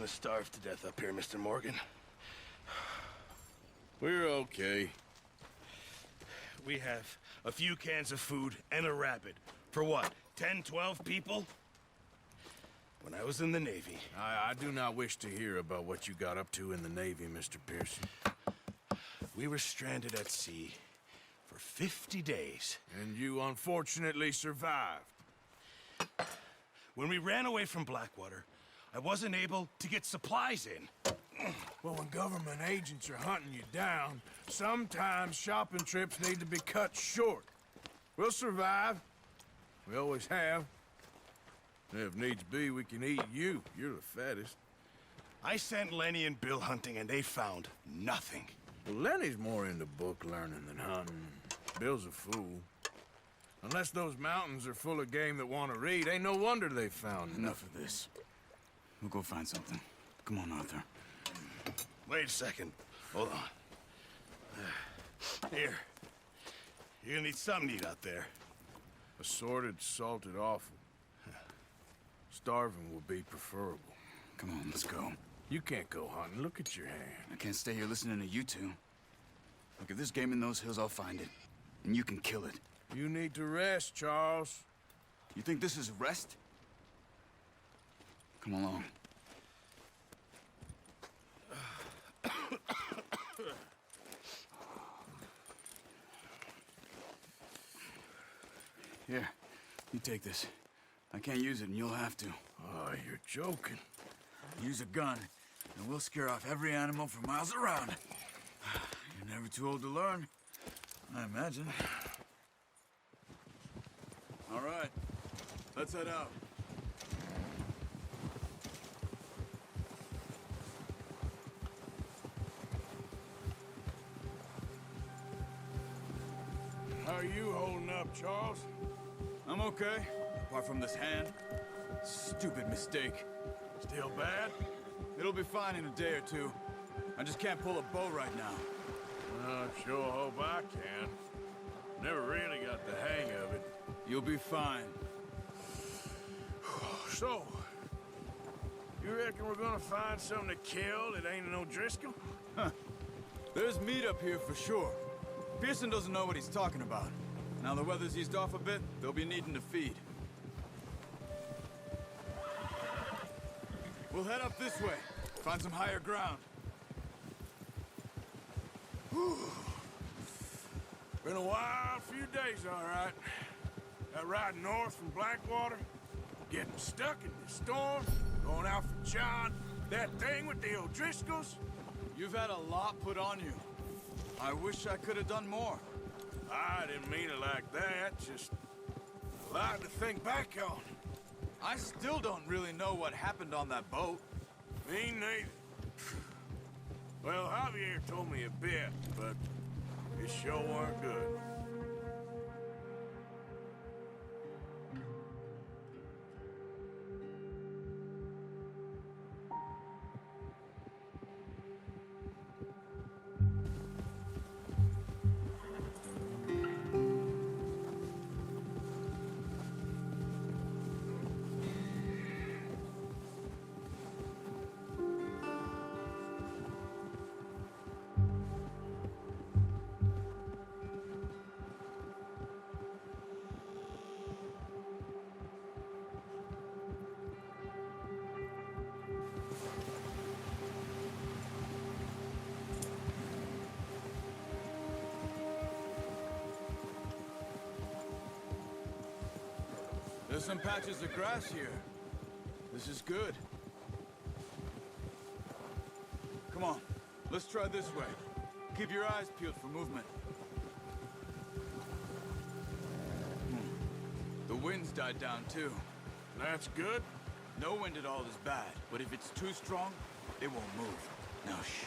gonna starve to death up here, Mr. Morgan. We're okay. We have a few cans of food and a rabbit. For what, 10, 12 people? When I was in the Navy... I do not wish to hear about what you got up to in the Navy, Mr. Pearson. We were stranded at sea for 50 days. And you unfortunately survived. When we ran away from Blackwater, I wasn't able to get supplies in. Well, when government agents are hunting you down, sometimes shopping trips need to be cut short. We'll survive. We always have. If needs be, we can eat you. You're the fattest. I sent Lenny and Bill hunting, and they found nothing. Well, Lenny's more into book learning than hunting. Bill's a fool. Unless those mountains are full of game that want to read, ain't no wonder they found Enough of this. We'll go find something. Come on, Arthur. Wait a second. Hold on. Here. You're gonna need something to eat out there. Assorted, salted offal. Starving will be preferable. Come on, let's go. You can't go hunting. Look at your hand. I can't stay here listening to you two. Look, if there's game in those hills, I'll find it. And you can kill it. You need to rest, Charles. You think this is rest? Come along. Here, you take this. I can't use it, and you'll have to. Oh, you're joking. Use a gun, and we'll scare off every animal for miles around. You're never too old to learn, I imagine. All right, let's head out. How are you holding up, Charles? I'm okay, apart from this hand. Stupid mistake. Still bad? It'll be fine in a day or two. I just can't pull a bow right now. I sure hope I can. Never really got the hang of it. You'll be fine. So, you reckon we're gonna find something to kill that ain't no Driscoll? There's meat up here for sure. Pearson doesn't know what he's talking about. Now the weather's eased off a bit, they'll be needing to feed. We'll head up this way, find some higher ground. Whew. Been a wild few days, all right. That ride north from Blackwater, getting stuck in the storm, going out for John, that thing with the O'Driscolls. You've had a lot put on you. I wish I could have done more. I didn't mean it like that, just a lot to think back on. I still don't really know what happened on that boat. Me neither. Well, Javier told me a bit, but it sure weren't good. There's some patches of grass here. This is good. Come on, let's try this way. Keep your eyes peeled for movement. The wind's died down too. That's good. No wind at all is bad, but if it's too strong, it won't move. Now shh,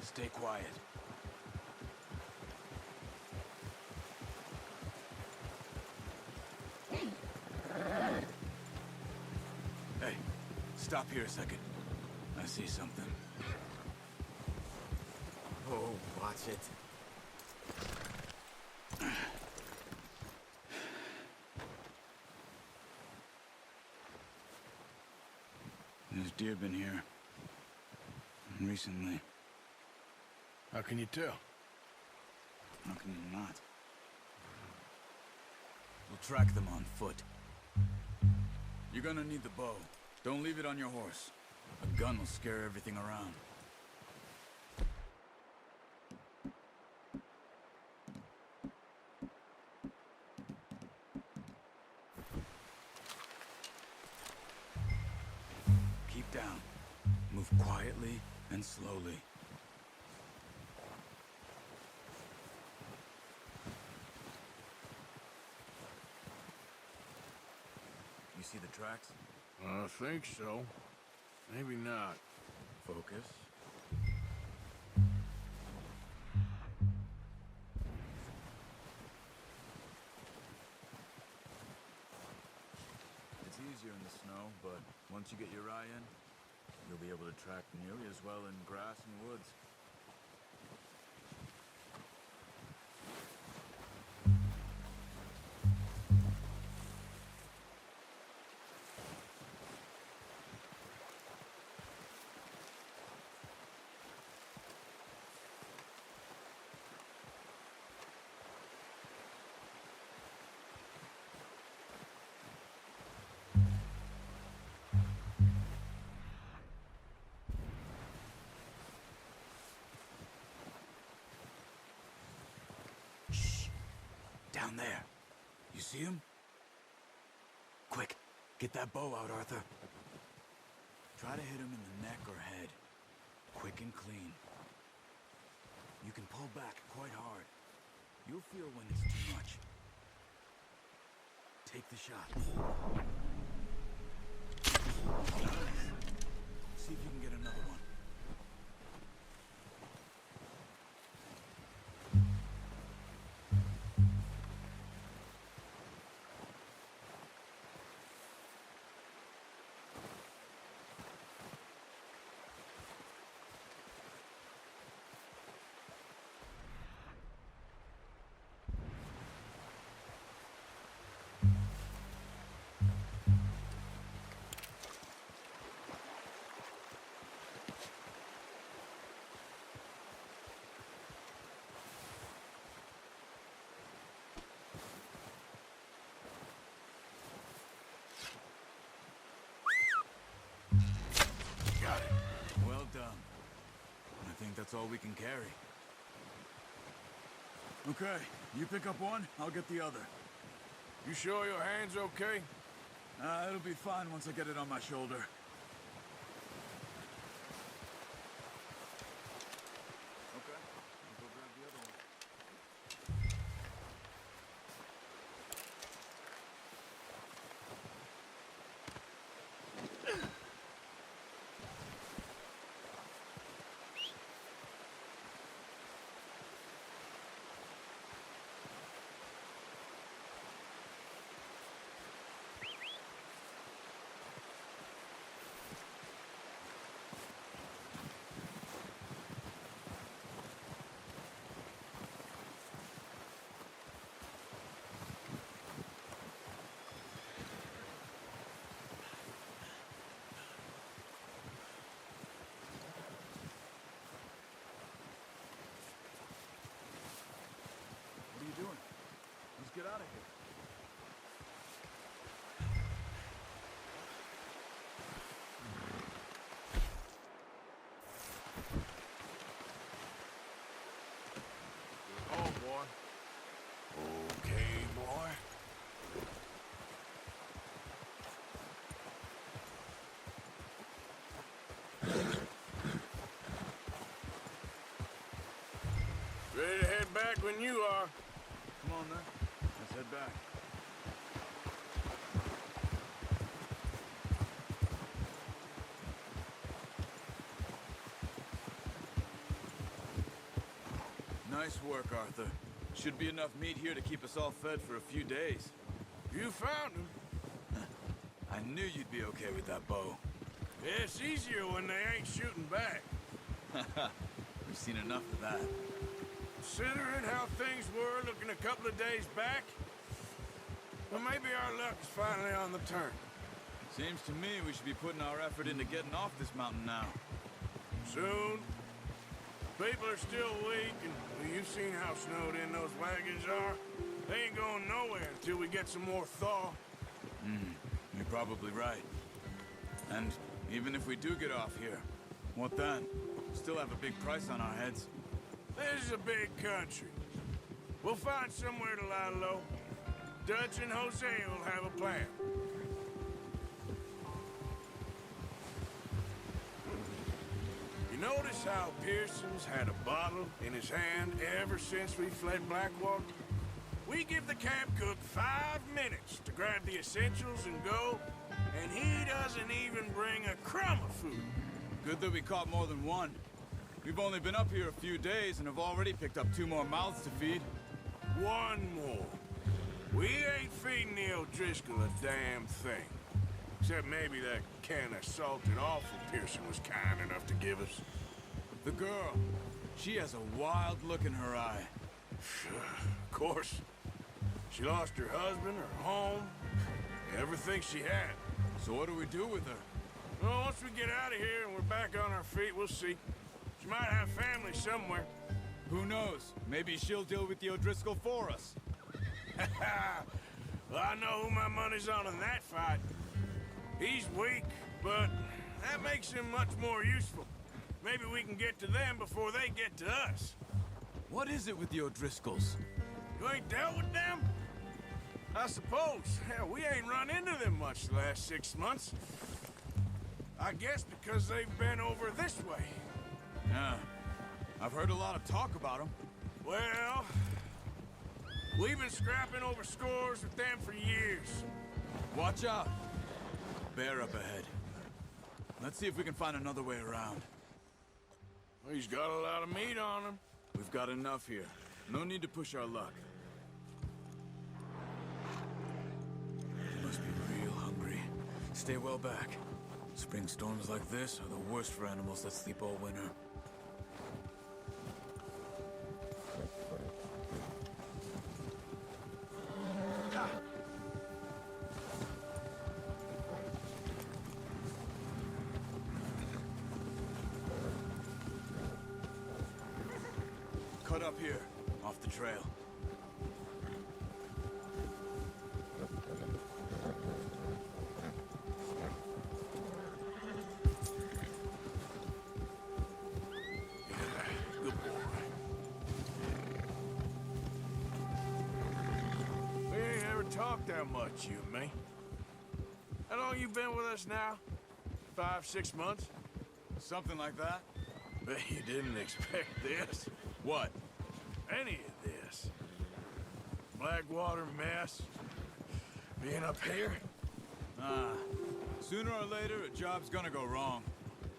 stay quiet. Hey, stop here a second. I see something. Oh, watch it. There's deer been here. recently. How can you tell? How can you not? We'll track them on foot. You're gonna need the bow. Don't leave it on your horse. A gun will scare everything around. Keep down. Move quietly and slowly. You see the tracks? I think so. Maybe not. Focus. It's easier in the snow, but once you get your eye in, you'll be able to track nearly as well in grass and woods. Down there. You see him? Quick, get that bow out, Arthur. Try to hit him in the neck or head. Quick and clean. You can pull back quite hard. You'll feel when it's too much. Take the shot. See if you can get another one. Well done. I think that's all we can carry. Okay, you pick up one, I'll get the other. You sure your hand's okay? It'll be fine once I get it on my shoulder. Okay, I'll go grab the other one. What are you doing? Let's get out of here. Oh, boy. Okay, boy. Ready to head back when you are. Come on then, let's head back. Nice work, Arthur. Should be enough meat here to keep us all fed for a few days. You found him. I knew you'd be okay with that bow. Yeah, it's easier when they ain't shooting back. We've seen enough of that. Considering how things were looking a couple of days back, well, maybe our luck is finally on the turn. Seems to me we should be putting our effort into getting off this mountain now. Soon. People are still weak, and well, you've seen how snowed in those wagons are. They ain't going nowhere until we get some more thaw. You're probably right. And even if we do get off here, what then? Still have a big price on our heads. This is a big country. We'll find somewhere to lie low. Dutch and Jose will have a plan. You notice how Pearson's had a bottle in his hand ever since we fled Blackwater? We give the camp cook 5 minutes to grab the essentials and go, and he doesn't even bring a crumb of food. Good that we caught more than one. We've only been up here a few days and have already picked up 2 more mouths to feed. 1 more. We ain't feeding the O'Driscoll a damn thing. Except maybe that can of salted offal Pearson was kind enough to give us. The girl, she has a wild look in her eye. Of course. She lost her husband, her home, everything she had. So what do we do with her? Well, once we get out of here and we're back on our feet, we'll see. She might have family somewhere. Who knows? Maybe she'll deal with the O'Driscoll for us. Well, I know who my money's on in that fight. He's weak, but that makes him much more useful. Maybe we can get to them before they get to us. What is it with the O'Driscolls? You ain't dealt with them? I suppose. Hell, we ain't run into them much the last 6 months. I guess because they've been over this way. Yeah. I've heard a lot of talk about them. Well, we've been scrapping over scores with them for years. Watch out. Bear up ahead. Let's see if we can find another way around. Well, he's got a lot of meat on him. We've got enough here. No need to push our luck. They must be real hungry. Stay well back. Spring storms like this are the worst for animals that sleep all winter. Cut up here, off the trail. Good boy. We ain't ever talked that much, you and me. How long you been with us now? 5, 6 months? Something like that? Bet you didn't expect this. What? Any of this. Blackwater mess. Being up here. Sooner or later, a job's gonna go wrong.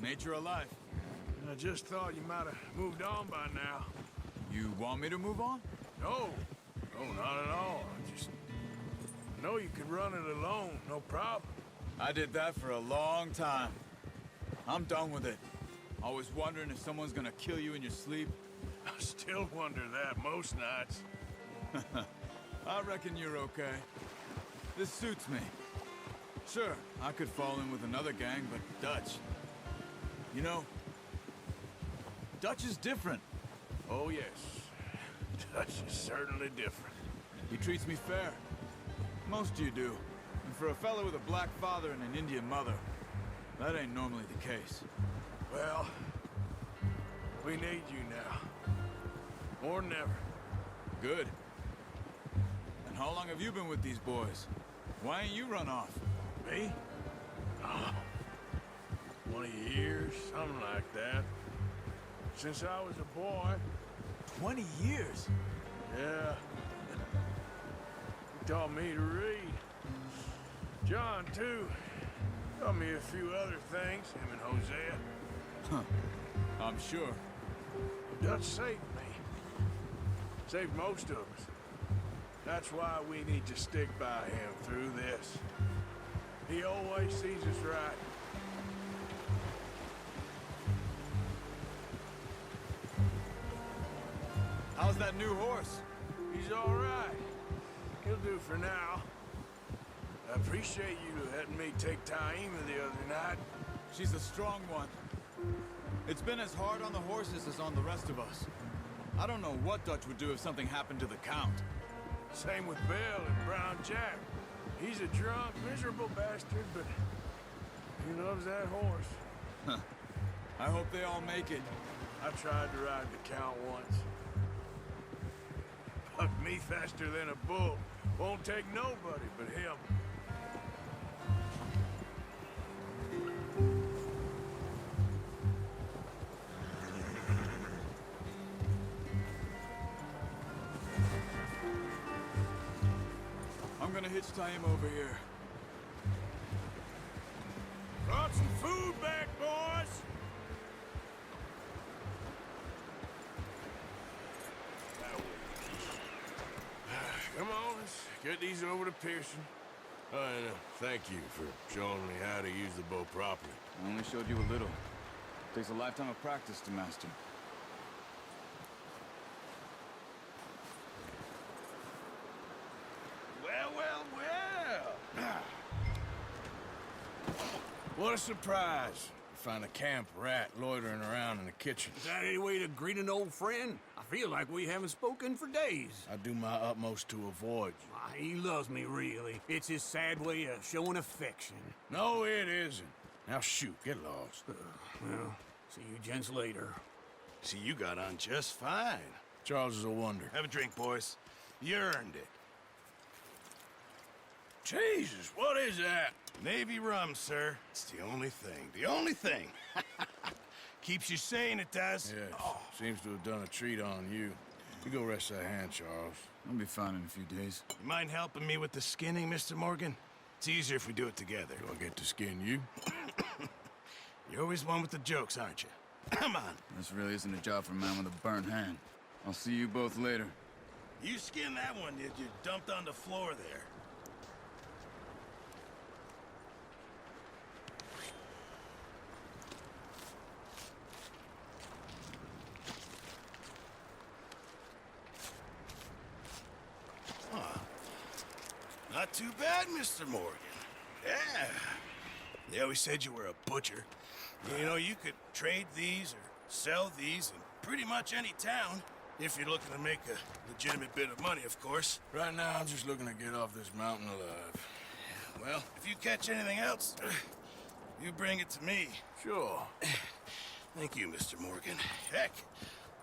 Nature of life. I just thought you might have moved on by now. You want me to move on? No. No, not at all. I just know you could run it alone, no problem. I did that for a long time. I'm done with it. Always wondering if someone's gonna kill you in your sleep. I still wonder that most nights. I reckon you're okay. This suits me. Sure, I could fall in with another gang, but Dutch... You know, Dutch is different. Oh, yes. Dutch is certainly different. He treats me fair. Most of you do. And for a fellow with a black father and an Indian mother, that ain't normally the case. Well, we need you now. More than ever. Good. And how long have you been with these boys? Why ain't you run off? Me? Oh, 20 years, something like that. Since I was a boy. 20 years? Yeah. He taught me to read. John, too. Taught me a few other things, him and Hosea. Huh. I'm sure. Dutch saved me. Saved most of us. That's why we need to stick by him through this. He always sees us right. How's that new horse? He's all right. He'll do for now. I appreciate you letting me take Taima the other night. She's a strong one. It's been as hard on the horses as on the rest of us. I don't know what Dutch would do if something happened to the Count. Same with Bill and Brown Jack. He's a drunk, miserable bastard, but he loves that horse. I hope they all make it. I tried to ride the Count once. Bucked me faster than a bull. Won't take nobody but him. I'm gonna hitch tie him over here. Brought some food back, boys! Come on, let's get these over to Pearson. Oh, and thank you for showing me how to use the bow properly. I only showed you a little. Takes a lifetime of practice to master. Well, well, well. What a surprise. Find a camp rat loitering around in the kitchen. Is that any way to greet an old friend? I feel like we haven't spoken for days. I do my utmost to avoid you. Why, he loves me, really. It's his sad way of showing affection. No, it isn't. Now shoot, get lost. Well, see you gents later. See, you got on just fine. Charles is a wonder. Have a drink, boys. You earned it. Jesus, what is that? Navy rum, sir. It's the only thing. The only thing. Keeps you sane, it does. Yes, seems to have done a treat on you. You go rest that hand, Charles. I'll be fine in a few days. You mind helping me with the skinning, Mr. Morgan? It's easier if we do it together. Do I get to skin you? You're always one with the jokes, aren't you? Come on. This really isn't a job for a man with a burnt hand. I'll see you both later. You skinned that one, did you? Dumped on the floor there. Not too bad, Mr. Morgan. Yeah. They always said you were a butcher. You know, you could trade these or sell these in pretty much any town, if you're looking to make a legitimate bit of money, of course. Right now, I'm just looking to get off this mountain alive. Well, if you catch anything else, you bring it to me. Sure. Thank you, Mr. Morgan. Heck,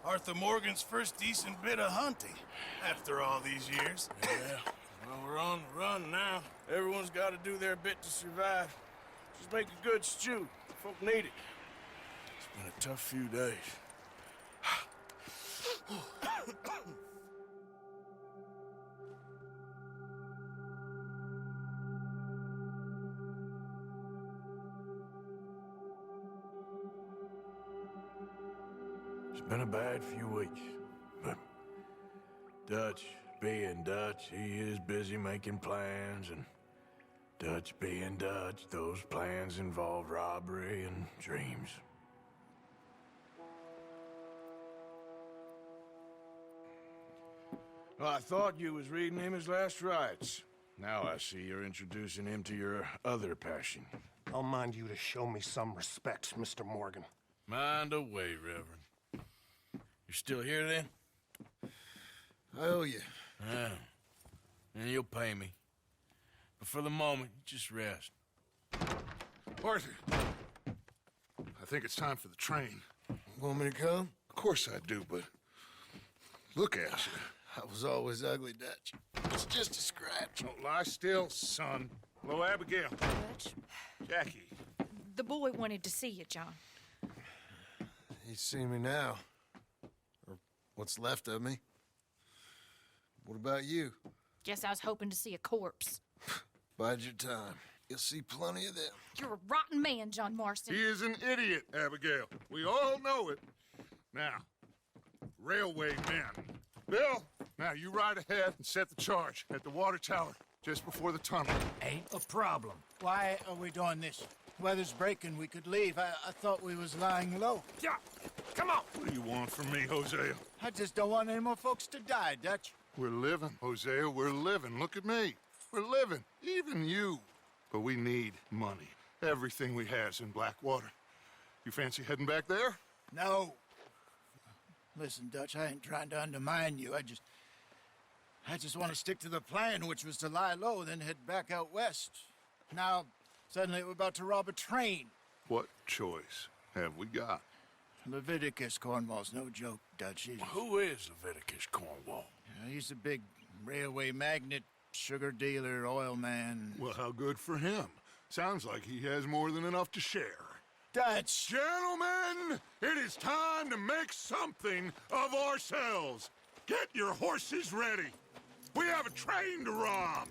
Arthur Morgan's first decent bit of hunting after all these years. Yeah. Well, we're on the run now. Everyone's got to do their bit to survive. Just make a good stew. Folk need it. It's been a tough few days. It's been a bad few weeks, but Dutch being Dutch, he is busy making plans, and Dutch being Dutch, those plans involve robbery and dreams. Well, I thought you was reading him his last rites. Now I see you're introducing him to your other passion. I'll mind you to show me some respect, Mr. Morgan. Mind away, Reverend. You're still here, then? I owe you. Yeah. And you'll pay me. But for the moment, just rest. Arthur, I think it's time for the train. Want me to come? Of course I do, but look at you. I was always ugly, Dutch. It's just a scratch. Don't lie still, son. Hello, Abigail. Dutch, Jackie. the boy wanted to see you, John. He's seen me now. Or what's left of me. What about you? Guess I was hoping to see a corpse. Bide your time. You'll see plenty of them. You're a rotten man, John Marston. He is an idiot, Abigail. We all know it. Now, railway men. Bill, now you ride ahead and set the charge at the water tower just before the tunnel. Ain't a problem. Why are we doing this? Weather's breaking. We could leave. I thought we was lying low. Yeah, come on. What do you want from me, Hosea? I just don't want any more folks to die, Dutch. We're living, Hosea. We're living. Look at me. We're living. Even you. But we need money. Everything we has in Blackwater. You fancy heading back there? No. Listen, Dutch, I ain't trying to undermine you. I just want to stick to the plan, which was to lie low, then head back out west. Now, suddenly we're about to rob a train. What choice have we got? Leviticus Cornwall's no joke, Dutch. Who is Leviticus Cornwall? He's a big railway magnate, sugar dealer, oil man. Well, how good for him. Sounds like he has more than enough to share. Dutch! Gentlemen, it is time to make something of ourselves. Get your horses ready. We have a train to rob.